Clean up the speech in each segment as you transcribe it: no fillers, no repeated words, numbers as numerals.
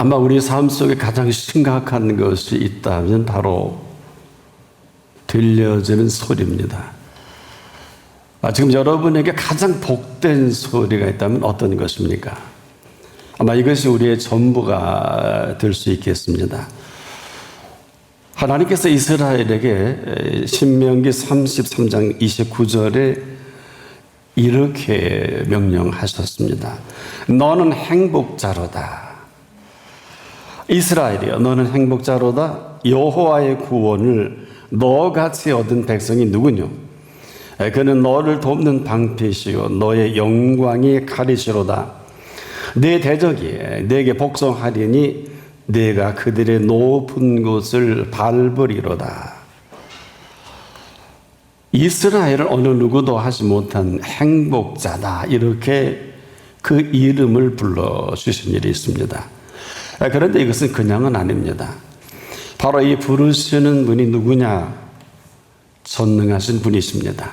아마 우리 삶 속에 가장 심각한 것이 있다면 바로 들려지는 소리입니다. 지금 여러분에게 가장 복된 소리가 있다면 어떤 것입니까? 아마 이것이 우리의 전부가 될 수 있겠습니다. 하나님께서 이스라엘에게 신명기 33장 29절에 이렇게 명령하셨습니다. 너는 행복자로다. 이스라엘이여, 너는 행복자로다. 여호와의 구원을 너같이 얻은 백성이 누구뇨? 그는 너를 돕는 방패시요 너의 영광이 가리시로다. 내 대적이 내게 복종하리니 내가 그들의 높은 곳을 밟으리로다. 이스라엘은 어느 누구도 하지 못한 행복자다, 이렇게 그 이름을 불러주신 일이 있습니다. 그런데 이것은 그냥은 아닙니다. 바로 이 부르시는 분이 누구냐? 전능하신 분이십니다.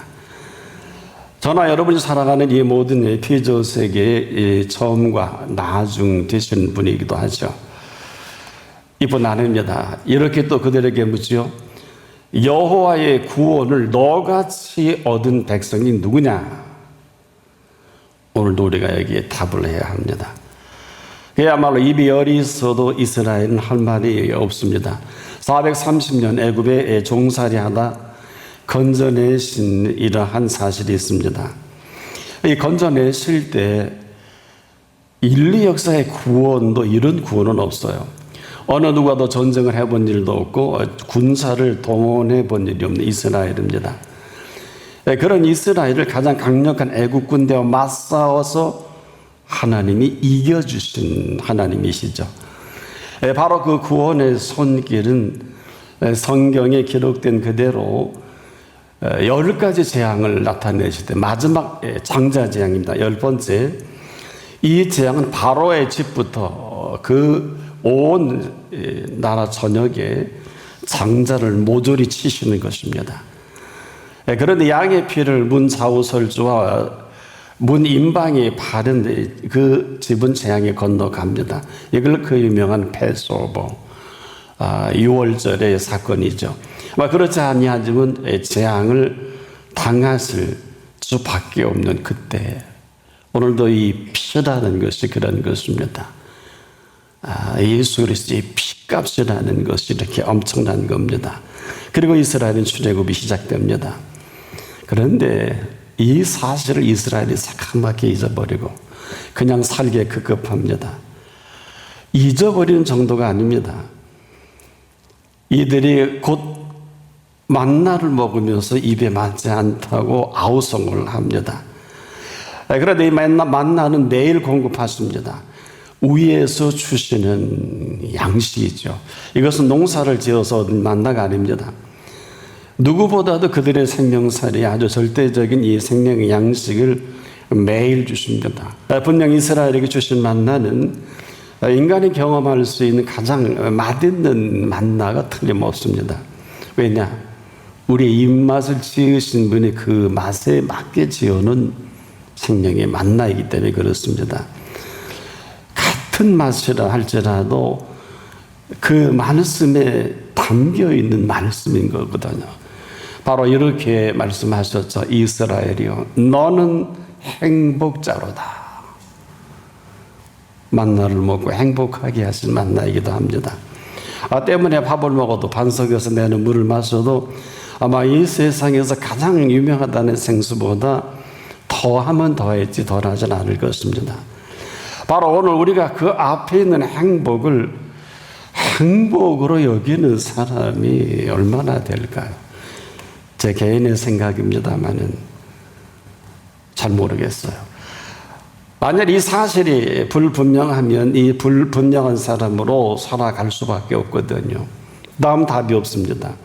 저나 여러분이 살아가는 이 모든 피조 세계의 처음과 나중 되신 분이기도 하죠. 이분 아닙니다. 이렇게 또 그들에게 묻지요. 여호와의 구원을 너같이 얻은 백성이 누구냐? 오늘도 우리가 여기에 답을 해야 합니다. 그야말로 입이 열이 있어도 이스라엘은 할 말이 없습니다. 430년 애굽에 종살이하다 건져내신 이러한 사실이 있습니다. 이 건져내실 때 인류 역사의 구원도 이런 구원은 없어요. 어느 누가도 전쟁을 해본 일도 없고 군사를 동원해 본 일이 없는 이스라엘입니다. 그런 이스라엘을 가장 강력한 애국 군대와 맞싸워서 하나님이 이겨주신 하나님이시죠. 바로 그 구원의 손길은 성경에 기록된 그대로 10가지 재앙을 나타내실 때 마지막 장자 재앙입니다. 10번째, 이 재앙은 바로의 집부터 그 온 나라 전역에 장자를 모조리 치시는 것입니다. 그런데 양의 피를 문 좌우설주와 문 임방에 바른 그 집은 재앙에 건너갑니다. 이걸 그 유명한 패스오버, 6월절의 사건이죠. 그렇지 아니하지만 재앙을 당하실 수밖에 없는 그때, 오늘도 이 피라는 것이 그런 것입니다. 예수 그리스도의 피값이라는 것이 이렇게 엄청난 겁니다. 그리고 이스라엘은 출애굽이 시작됩니다. 그런데 이 사실을 이스라엘이 새카맣게 잊어버리고 그냥 살기에 급급합니다. 잊어버리는 정도가 아닙니다. 이들이 곧 만나를 먹으면서 입에 맞지 않다고 아우성을 합니다. 그런데 이 만나는 매일 공급하십니다. 위에서 주시는 양식이죠. 이것은 농사를 지어서 얻은 만나가 아닙니다. 누구보다도 그들의 생명살이 아주 절대적인 이 생명의 양식을 매일 주십니다. 분명 이스라엘에게 주신 만나는 인간이 경험할 수 있는 가장 맛있는 만나가 틀림없습니다. 왜냐? 우리의 입맛을 지으신 분이 그 맛에 맞게 지어놓은 생명의 만나이기 때문에 그렇습니다. 같은 맛이라 할지라도 그 말씀에 담겨있는 말씀인 거거든요. 바로 이렇게 말씀하셨죠. 이스라엘이여, 너는 행복자로다. 만나를 먹고 행복하게 하신 만나이기도 합니다. 때문에 밥을 먹어도 반석에서 내는 물을 마셔도 아마 이 세상에서 가장 유명하다는 생수보다 더하면 더했지 덜하진 않을 것입니다. 바로 오늘 우리가 그 앞에 있는 행복을 행복으로 여기는 사람이 얼마나 될까요? 제 개인의 생각입니다만은 잘 모르겠어요. 만약 이 사실이 불분명하면 이 불분명한 사람으로 살아갈 수밖에 없거든요. 다음 답이 없습니다.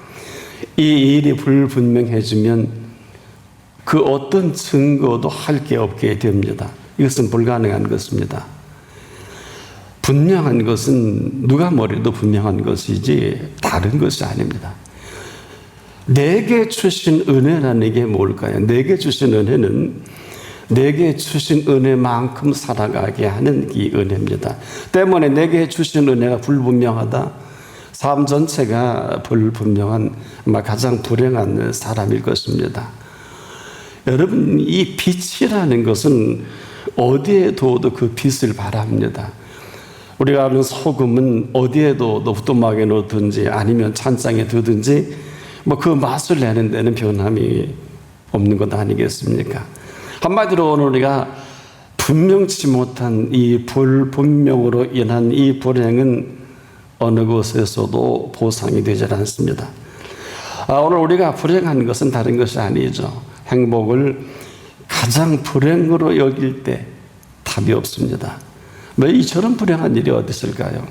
이 일이 불분명해지면 그 어떤 증거도 할 게 없게 됩니다. 이것은 불가능한 것입니다. 분명한 것은 누가 뭐래도 분명한 것이지 다른 것이 아닙니다. 내게 주신 은혜라는 게 뭘까요? 내게 주신 은혜는 내게 주신 은혜만큼 살아가게 하는 이 은혜입니다. 때문에 내게 주신 은혜가 불분명하다. 삶 전체가 불분명한 아마 가장 불행한 사람일 것입니다. 여러분, 이 빛이라는 것은 어디에 둬도 그 빛을 발합니다. 우리가 아는 소금은 어디에도 부뚜막에 넣든지 아니면 찬장에 두든지 뭐 그 맛을 내는 데는 변함이 없는 것 아니겠습니까? 한마디로 오늘 우리가 분명치 못한 이 불분명으로 인한 이 불행은 어느 곳에서도 보상이 되질 않습니다. 오늘 우리가 불행한 것은 다른 것이 아니죠. 행복을 가장 불행으로 여길 때 답이 없습니다. 왜 이처럼 불행한 일이 어디 있을까요?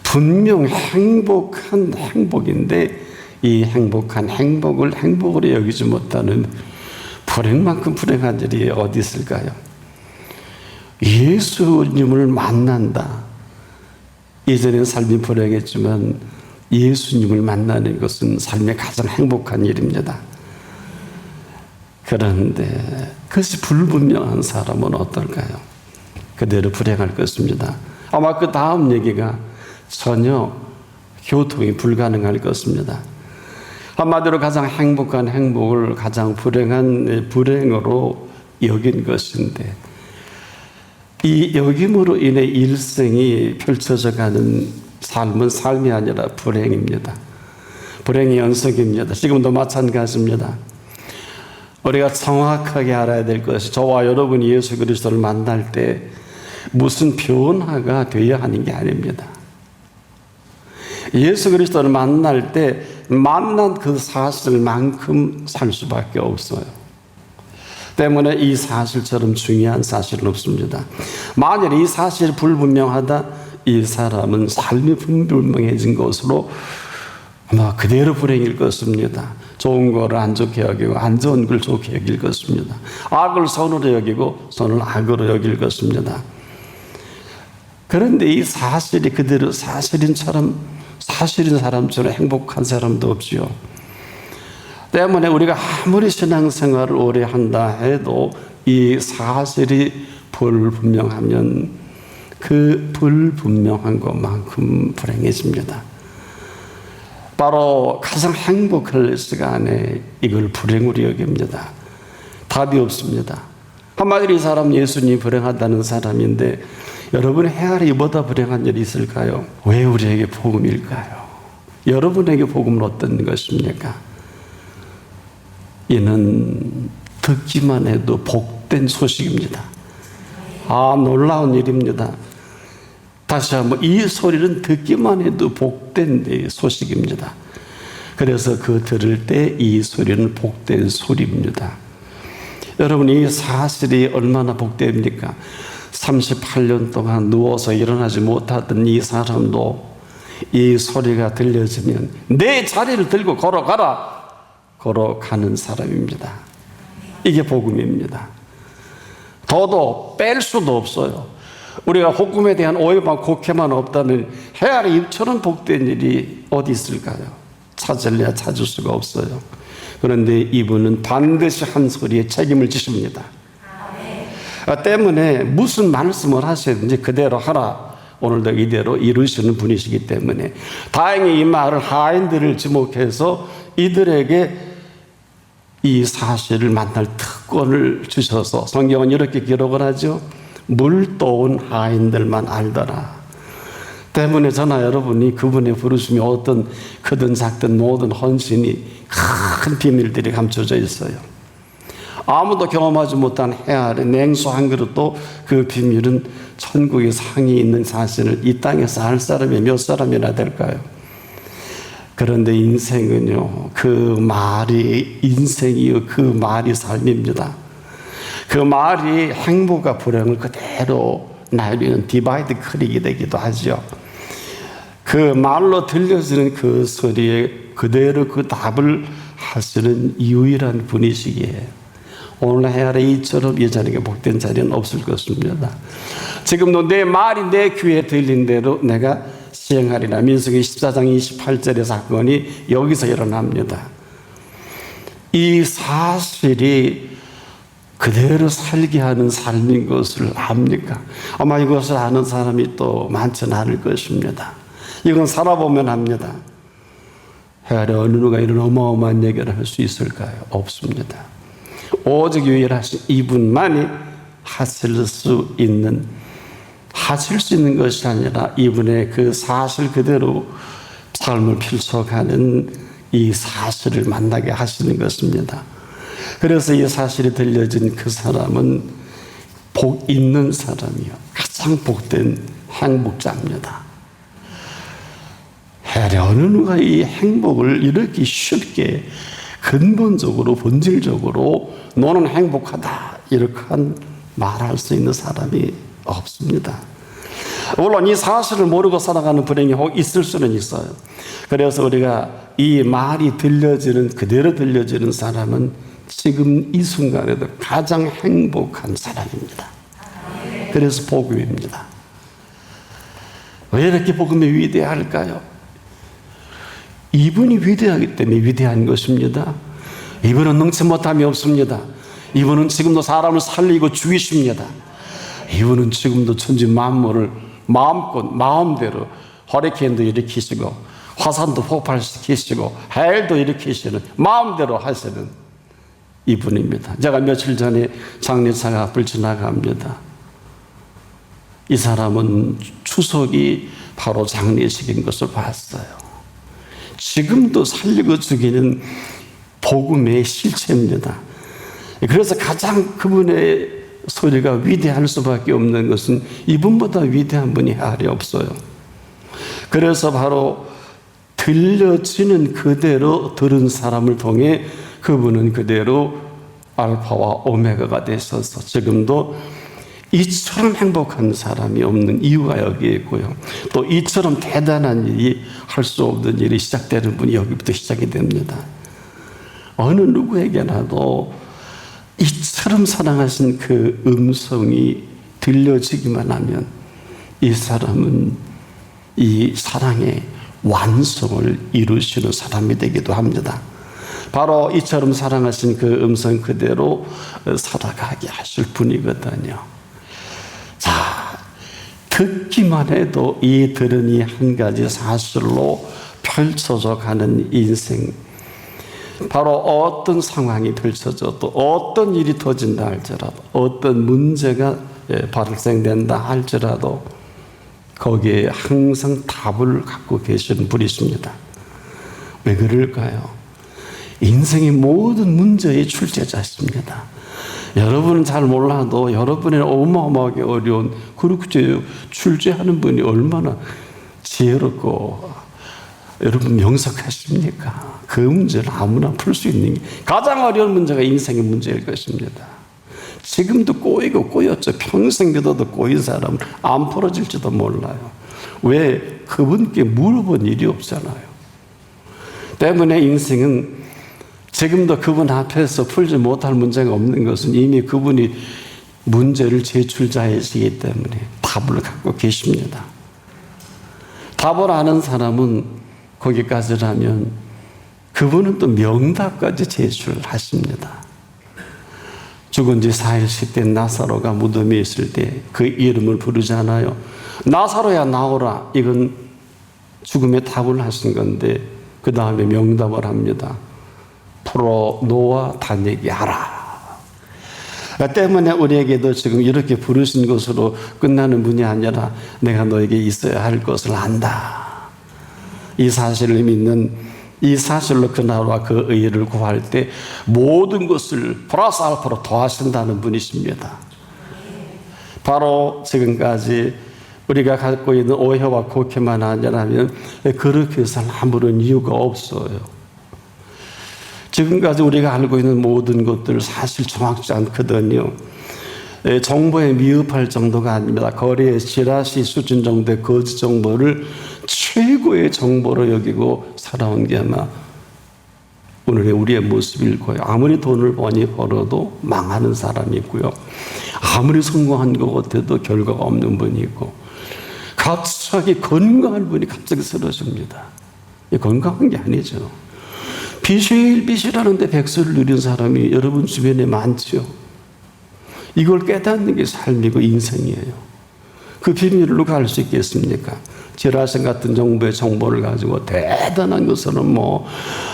분명 행복한 행복인데 이 행복한 행복을 행복으로 여기지 못하는 불행만큼 불행한 일이 어디 있을까요? 예수님을 만난다. 이전엔 삶이 불행했지만 예수님을 만나는 것은 삶의 가장 행복한 일입니다. 그런데 그것이 불분명한 사람은 어떨까요? 그대로 불행할 것입니다. 아마 그 다음 얘기가 전혀 교통이 불가능할 것입니다. 한마디로 가장 행복한 행복을 가장 불행한 불행으로 여긴 것인데 이 여김으로 인해 일생이 펼쳐져 가는 삶은 삶이 아니라 불행입니다. 불행의 연속입니다. 지금도 마찬가지입니다. 우리가 정확하게 알아야 될 것이 저와 여러분이 예수 그리스도를 만날 때 무슨 변화가 되어야 하는 게 아닙니다. 예수 그리스도를 만날 때 만난 그 사실만큼 살 수밖에 없어요. 때문에 이 사실처럼 중요한 사실은 없습니다. 만일 이 사실이 불분명하다, 이 사람은 삶이 불분명해진 것으로 아마 그대로 불행일 것입니다. 좋은 거를 안 좋게 여기고 안 좋은 걸 좋게 여길 것입니다. 악을 선으로 여기고 선을 악으로 여길 것입니다. 그런데 이 사실이 그대로 사실인 사람처럼 행복한 사람도 없지요. 때문에 우리가 아무리 신앙생활을 오래 한다 해도 이 사실이 불분명하면 그 불분명한 것만큼 불행해집니다. 바로 가장 행복할 시간에 이걸 불행으로 여깁니다. 답이 없습니다. 한마디로 이 사람 예수님이 불행하다는 사람인데 여러분의 헤아리 이보다 불행한 일이 있을까요? 왜 우리에게 복음일까요? 여러분에게 복음은 어떤 것입니까? 이는 듣기만 해도 복된 소식입니다. 놀라운 일입니다. 다시 한번 이 소리는 듣기만 해도 복된 소식입니다. 그래서 그 들을 때 이 소리는 복된 소리입니다. 여러분, 이 사실이 얼마나 복됩니까? 38년 동안 누워서 일어나지 못하던 이 사람도 이 소리가 들려지면 내 자리를 들고 걸어가라, 걸어가는 사람입니다. 이게 복음입니다. 더도 뺄 수도 없어요. 우리가 복음에 대한 오해만 곡해만 없다면 헤아리 입처럼 복된 일이 어디 있을까요? 찾을래야 찾을 수가 없어요. 그런데 이분은 반드시 한 소리에 책임을 지십니다. 때문에 무슨 말씀을 하시든지 그대로 하라, 오늘도 이대로 이루시는 분이시기 때문에 다행히 이 말을 하인들을 지목해서 이들에게 이 사실을 만날 특권을 주셔서 성경은 이렇게 기록을 하죠. 물도온 하인들만 알더라. 때문에 저나 여러분이 그분의 부르심이 어떤 크든 작든 모든 헌신이 큰 비밀들이 감춰져 있어요. 아무도 경험하지 못한 헤아리 냉수 한 그릇도 그 비밀은 천국의 상이 있는 사실을 이 땅에서 알 사람이 몇 사람이나 될까요? 그런데 인생은요, 그 말이 인생이요, 그 말이 삶입니다. 그 말이 행복과 불행을 그대로 나누는 디바이드 크릭이 되기도 하죠. 그 말로 들려지는 그 소리에 그대로 그 답을 하시는 유일한 분이시기에 오늘 헤아리 이처럼 예전에 복된 자리는 없을 것입니다. 지금도 내 말이 내 귀에 들린 대로 내가 시행하리라. 민수기 14장 28절의 사건이 여기서 일어납니다. 이 사실이 그대로 살게 하는 삶인 것을 압니까? 아마 이것을 아는 사람이 또 많지는 않을 것입니다. 이건 살아보면 합니다. 헤아려 어느 누가 이런 어마어마한 얘기를 할 수 있을까요? 없습니다. 오직 유일하신 이분만이 하실 수 있는 것이 아니라 이분의 그 사실 그대로 삶을 펼쳐가는 이 사실을 만나게 하시는 것입니다. 그래서 이 사실이 들려진 그 사람은 복 있는 사람이요, 가장 복된 행복자입니다. 헤아려 어느 누가 이 행복을 이렇게 쉽게 근본적으로 본질적으로 너는 행복하다 이렇게 말할 수 있는 사람이 없습니다. 물론 이 사실을 모르고 살아가는 불행이 혹 있을 수는 있어요. 그래서 우리가 이 말이 그대로 들려지는 사람은 지금 이 순간에도 가장 행복한 사람입니다. 그래서 복음입니다. 왜 이렇게 복음이 위대할까요? 이분이 위대하기 때문에 위대한 것입니다. 이분은 능치 못함이 없습니다. 이분은 지금도 사람을 살리고 죽이십니다. 이분은 지금도 천지 만물을 마음대로 허리케인도 일으키시고 화산도 폭발시키시고 해일도 일으키시는 마음대로 하시는 이분입니다. 제가 며칠 전에 장례차가 앞을 지나갑니다. 이 사람은 추석이 바로 장례식인 것을 봤어요. 지금도 살리고 죽이는 복음의 실체입니다. 그래서 가장 그분의 소리가 위대할 수밖에 없는 것은 이분보다 위대한 분이 아래 없어요. 그래서 바로 들려지는 그대로 들은 사람을 통해 그분은 그대로 알파와 오메가가 되셔서 지금도 이처럼 행복한 사람이 없는 이유가 여기에 있고요. 또 이처럼 대단한 일이 할 수 없는 일이 시작되는 분이 여기부터 시작이 됩니다. 어느 누구에게나도 이처럼 사랑하신 그 음성이 들려지기만 하면 이 사람은 이 사랑의 완성을 이루시는 사람이 되기도 합니다. 바로 이처럼 사랑하신 그 음성 그대로 살아가게 하실 분이거든요. 자, 듣기만 해도 이 들으니 한 가지 사실로 펼쳐져 가는 인생. 바로 어떤 상황이 펼쳐져도 어떤 일이 터진다 할지라도 어떤 문제가 발생된다 할지라도 거기에 항상 답을 갖고 계시는 분이십니다. 왜 그럴까요? 인생의 모든 문제의 출제자십니다. 여러분은 잘 몰라도 여러분의 어마어마하게 어려운 그렇게 출제하는 분이 얼마나 지혜롭고 여러분 명석하십니까? 그 문제를 아무나 풀 수 있는 게 가장 어려운 문제가 인생의 문제일 것입니다. 지금도 꼬이고 꼬였죠. 평생 믿어도 꼬인 사람은 안 풀어질지도 몰라요. 왜? 그분께 물어본 일이 없잖아요. 때문에 인생은 지금도 그분 앞에서 풀지 못할 문제가 없는 것은 이미 그분이 문제를 제출자이시기 때문에 답을 갖고 계십니다. 답을 아는 사람은 거기까지라면 그분은 또 명답까지 제출하십니다. 죽은 지 4일씩 된 나사로가 무덤에 있을 때 그 이름을 부르잖아요. 나사로야 나오라. 이건 죽음의 답을 하신 건데 그 다음에 명답을 합니다. 풀어 놓아 다니게 하라. 때문에 우리에게도 지금 이렇게 부르신 것으로 끝나는 분이 아니라 내가 너에게 있어야 할 것을 안다. 이 사실을 믿는 이 사실로 그 나라와 그 의를 구할 때 모든 것을 플러스 알파로 더하신다는 분이십니다. 바로 지금까지 우리가 갖고 있는 오해와 곡해만 아니라면 그렇게 해서 아무런 이유가 없어요. 지금까지 우리가 알고 있는 모든 것들 사실 정확지 않거든요. 정보에 미흡할 정도가 아닙니다. 거리의 지라시 수준 정도의 거짓 정보를 최고의 정보로 여기고 살아온 게 아마 오늘의 우리의 모습일 거예요. 아무리 돈을 많이 벌어도 망하는 사람이 있고요. 아무리 성공한 것 같아도 결과가 없는 분이 있고 갑자기 건강한 분이 갑자기 쓰러집니다. 건강한 게 아니죠. 비실비실하는데 백수를 누린 사람이 여러분 주변에 많죠. 이걸 깨닫는 게 삶이고 인생이에요. 그 비밀을 누가 알 수 있겠습니까? 지라생 같은 정부의 정보를 가지고 대단한 것으로 뭐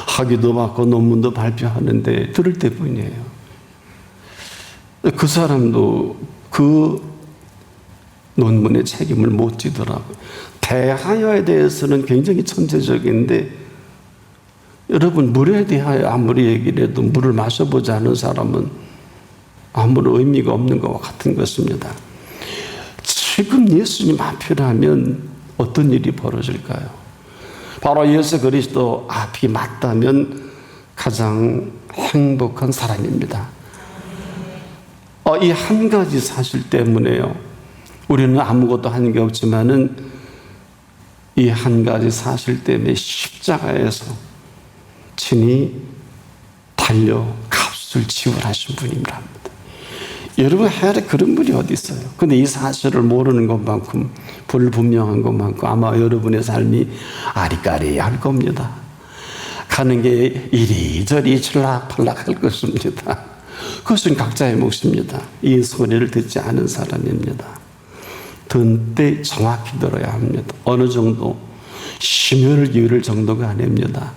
학위도 받고 논문도 발표하는데 들을 때뿐이에요. 그 사람도 그 논문의 책임을 못 지더라고요. 대하여에 대해서는 굉장히 천재적인데, 여러분, 물에 대하여 아무리 얘기를 해도 물을 마셔보지 않은 사람은 아무런 의미가 없는 것과 같은 것입니다. 지금 예수님 앞이라면 어떤 일이 벌어질까요? 바로 예수 그리스도 앞이 맞다면 가장 행복한 사람입니다. 이 한 가지 사실 때문에요. 우리는 아무것도 한 게 없지만은 이 한 가지 사실 때문에 십자가에서 친히 달려 값을 지불하신 분입니다. 여러분, 해외에 그런 분이 어디 있어요? 근데 이 사실을 모르는 것만큼, 불분명한 것만큼 아마 여러분의 삶이 아리까리할 겁니다. 가는 게 이리저리 출락팔락할 것입니다. 그것은 각자의 몫입니다. 이 소리를 듣지 않은 사람입니다. 듣는 때 정확히 들어야 합니다. 어느 정도 심혈을 기울일 정도가 아닙니다.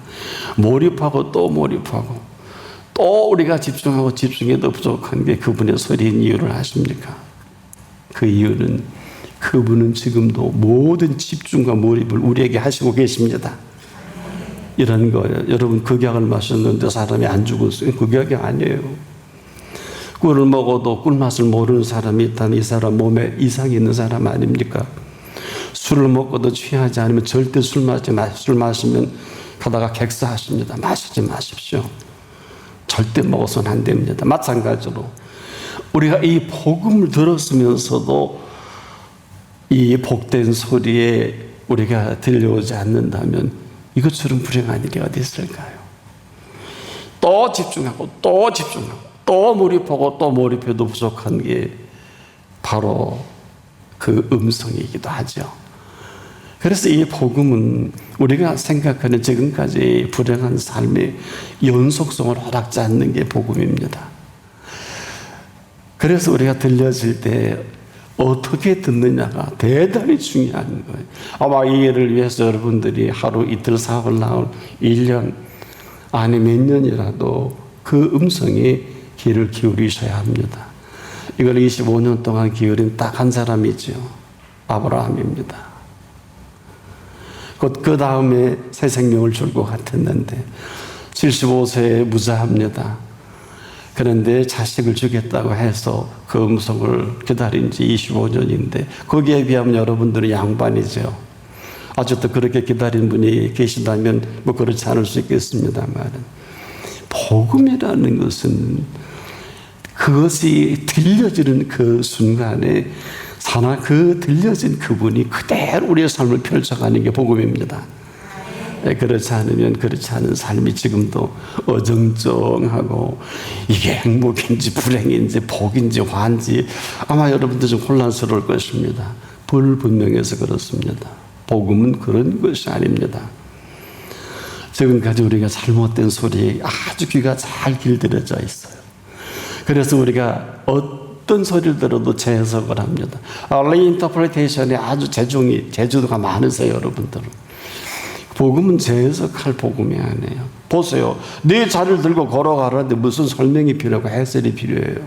몰입하고 또 몰입하고 또 우리가 집중하고 집중해도 부족한 게 그분의 소리인 이유를 아십니까? 그 이유는 그분은 지금도 모든 집중과 몰입을 우리에게 하시고 계십니다. 이런 거예요. 여러분, 극약을 마셨는데 사람이 안 죽었어요. 극약이 아니에요. 꿀을 먹어도 꿀맛을 모르는 사람이 있다면 이 사람 몸에 이상이 있는 사람 아닙니까? 술을 먹고도 취하지 않으면 절대 술 마시면 가다가 객사하십니다. 마시지 마십시오. 절대 먹어서는 안 됩니다. 마찬가지로 우리가 이 복음을 들었으면서도 이 복된 소리에 우리가 들려오지 않는다면 이것처럼 불행한 일이 어디 있을까요? 또 집중하고 또 집중하고 또 몰입하고 또 몰입해도 부족한 게 바로 그 음성이기도 하죠. 그래서 이 복음은 우리가 생각하는 지금까지 불행한 삶의 연속성을 허락지 않는 게 복음입니다. 그래서 우리가 들려질 때 어떻게 듣느냐가 대단히 중요한 거예요. 아마 이 일을 위해서 여러분들이 하루 이틀 사흘 나흘 1년 아니 몇 년이라도 그 음성에 귀를 기울이셔야 합니다. 이걸 25년 동안 기울인 딱 한 사람이 있죠. 아브라함입니다. 곧 그 다음에 새 생명을 줄 것 같았는데 75세에 무자합니다. 그런데 자식을 주겠다고 해서 그 음성을 기다린 지 25년인데 거기에 비하면 여러분들은 양반이죠. 어쨌든 그렇게 기다린 분이 계시다면 뭐 그렇지 않을 수 있겠습니다만, 복음이라는 것은 그것이 들려지는 그 순간에 사나 그 들려진 그분이 그대로 우리의 삶을 펼쳐가는 게 복음입니다. 그렇지 않으면 그렇지 않은 삶이 지금도 어정쩡하고 이게 행복인지 불행인지 복인지 환지 아마 여러분들 좀 혼란스러울 것입니다. 불분명해서 그렇습니다. 복음은 그런 것이 아닙니다. 지금까지 우리가 잘못된 소리에 아주 귀가 잘 길들여져 있어요. 그래서 우리가 어떤 소리를 들어도 재해석을 합니다. 리인터프리테이션에 아주 재주가 많으세요, 여러분들은. 복음은 재해석할 복음이 아니에요. 보세요. 네 자리를 들고 걸어가라는데 무슨 설명이 필요하고 해설이 필요해요.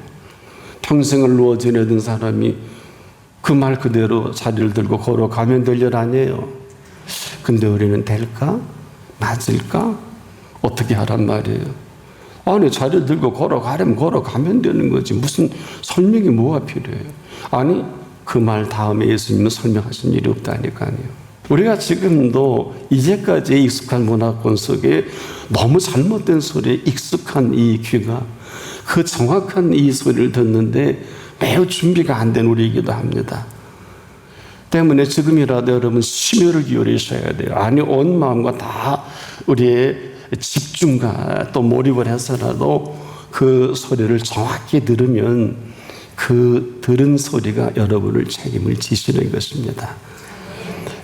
평생을 누워 지내던 사람이 그 말 그대로 자리를 들고 걸어가면 될 일 아니에요. 근데 우리는 될까? 맞을까? 어떻게 하란 말이에요. 아니, 자리를 들고 걸어가려면 걸어가면 되는 거지. 무슨 설명이 뭐가 필요해요? 아니, 그 말 다음에 예수님은 설명하신 일이 없다니까요. 우리가 지금도 이제까지 익숙한 문화권 속에 너무 잘못된 소리에 익숙한 이 귀가 그 정확한 이 소리를 듣는데 매우 준비가 안 된 우리이기도 합니다. 때문에 지금이라도 여러분 심혈을 기울이셔야 돼요. 아니, 온 마음과 다 우리의 집중과 또 몰입을 해서라도 그 소리를 정확히 들으면 그 들은 소리가 여러분을 책임을 지시는 것입니다.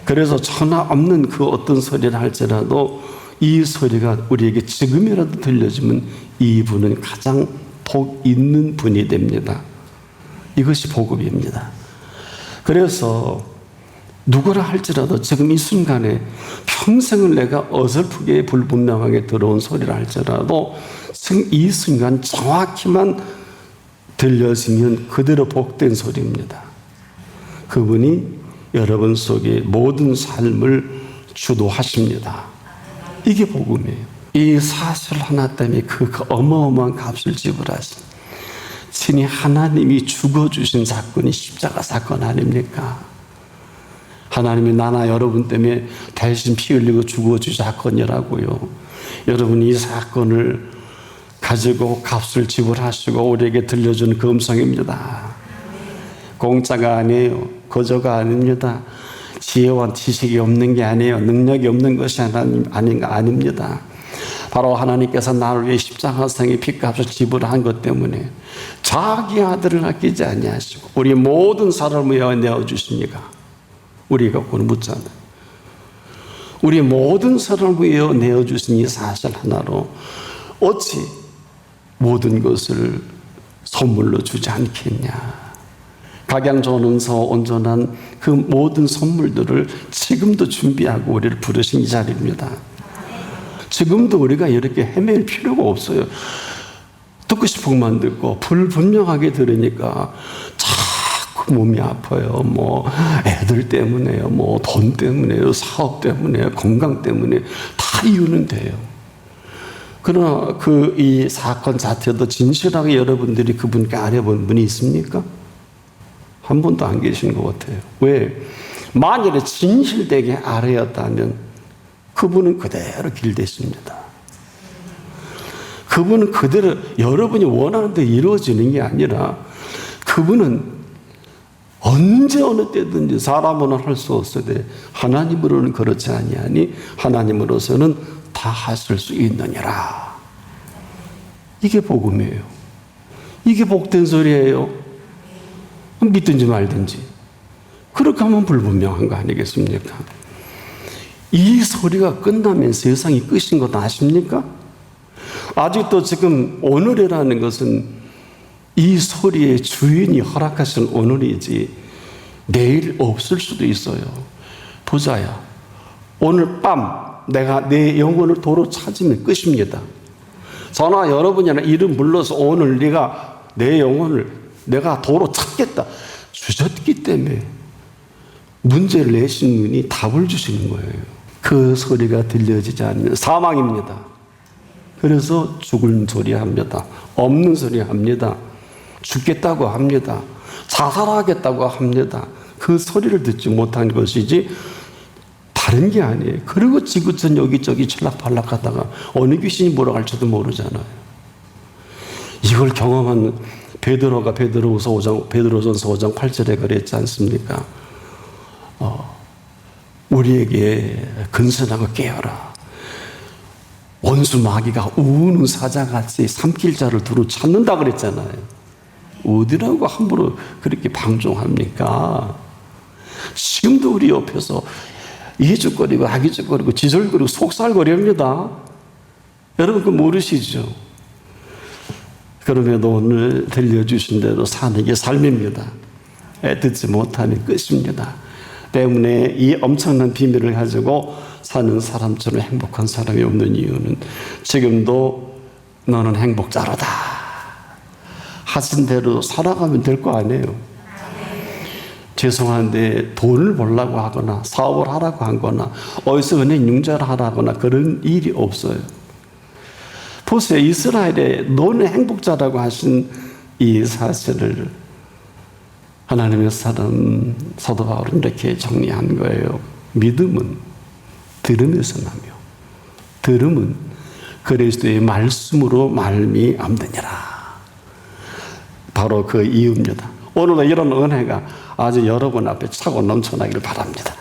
그래서 전화 없는 그 어떤 소리를 할지라도 이 소리가 우리에게 지금이라도 들려지면 이분은 가장 복 있는 분이 됩니다. 이것이 복음입니다. 그래서 누구라 할지라도 지금 이 순간에 평생을 내가 어설프게 불분명하게 들어온 소리라 할지라도 지금 이 순간 정확히만 들려지면 그대로 복된 소리입니다. 그분이 여러분 속에 모든 삶을 주도하십니다. 이게 복음이에요. 이 사실 하나 때문에 그 어마어마한 값을 지불하신 친히 하나님이 죽어주신 사건이 십자가 사건 아닙니까? 하나님이 나나 여러분 때문에 대신 피 흘리고 죽어주신 사건이라고요. 여러분 이 사건을 가지고 값을 지불하시고 우리에게 들려준 그 음성입니다. 공짜가 아니에요. 거저가 아닙니다. 지혜와 지식이 없는 게 아니에요. 능력이 없는 것이 아닙니다. 바로 하나님께서 나를 위해 십자가상의 피값을 지불한 것 때문에 자기 아들을 아끼지 아니하시고 우리 모든 사람을 위하여 내어주십니까? 우리가 그걸 묻잖아요. 우리 모든 사람을 위하여 내어주신 이 사실 하나로 어찌 모든 것을 선물로 주지 않겠냐. 각양전능서 온전한 그 모든 선물들을 지금도 준비하고 우리를 부르신 이 자리입니다. 지금도 우리가 이렇게 헤맬 필요가 없어요. 듣고 싶은 것만 듣고 불분명하게 들으니까 자꾸 몸이 아파요. 뭐 애들 때문에요. 뭐 돈 때문에요. 사업 때문에요. 건강 때문에 다 이유는 돼요. 그러나 이 사건 자체도 진실하게 여러분들이 그분께 알아본 분이 있습니까? 한 분도 안 계신 것 같아요. 왜? 만일에 진실되게 알아였다면 그분은 그대로 길되십니다. 그분은 그대로 여러분이 원하는 대로 이루어지는 게 아니라 그분은 언제 어느 때든지 사람으로는 할 수 없으되 하나님으로는 그렇지 아니하니 하나님으로서는 다 하실 수 있느니라. 이게 복음이에요. 이게 복된 소리예요. 믿든지 말든지. 그렇게 하면 불분명한 거 아니겠습니까? 이 소리가 끝나면 세상이 끝인 것 아십니까? 아직도 지금 오늘이라는 것은 이 소리의 주인이 허락하신 오늘이지 내일 없을 수도 있어요. 보자야. 오늘 밤 내가 내 영혼을 도로 찾으면 끝입니다. 저나 여러분이나 이름 불러서 오늘 네가 내 영혼을 내가 도로 찾겠다 주셨기 때문에 문제를 내신 분이 답을 주시는 거예요. 그 소리가 들려지지 않으면 사망입니다. 그래서 죽은 소리 합니다. 없는 소리 합니다. 죽겠다고 합니다. 자살하겠다고 합니다. 그 소리를 듣지 못한 것이지 다른 게 아니에요. 그리고 지구촌 여기저기 칠락팔락하다가 어느 귀신이 몰아갈지도 모르잖아요. 이걸 경험한 베드로가 베드로전서 5장 8절에 그랬지 않습니까? 우리에게 근신하고 깨어라. 원수 마귀가 우는 사자같이 삼킬 자를 두루 찾는다 그랬잖아요. 어디라고 함부로 그렇게 방종합니까? 지금도 우리 옆에서 이해죽거리고 하기죽거리고 지절거리고 속살거립니다. 여러분 그거 모르시죠? 그럼에도 오늘 들려주신 대로 사는 게 삶입니다. 듣지 못하면 끝입니다. 때문에 이 엄청난 비밀을 가지고 사는 사람처럼 행복한 사람이 없는 이유는 지금도 너는 행복자로다 하신 대로 살아가면 될 거 아니에요. 죄송한데 돈을 벌려고 하거나 사업을 하라고 하거나 어디서 은행 융자를 하라거나 그런 일이 없어요. 보세요. 이스라엘에 너는 행복자라고 하신 이 사실을 하나님의 사람 사도 바울은 이렇게 정리한 거예요. 믿음은 들음에서 나며 들음은 그리스도의 말씀으로 말미암느니라. 바로 그 이유입니다. 오늘도 이런 은혜가 아주 여러분 앞에 차고 넘쳐나기를 바랍니다.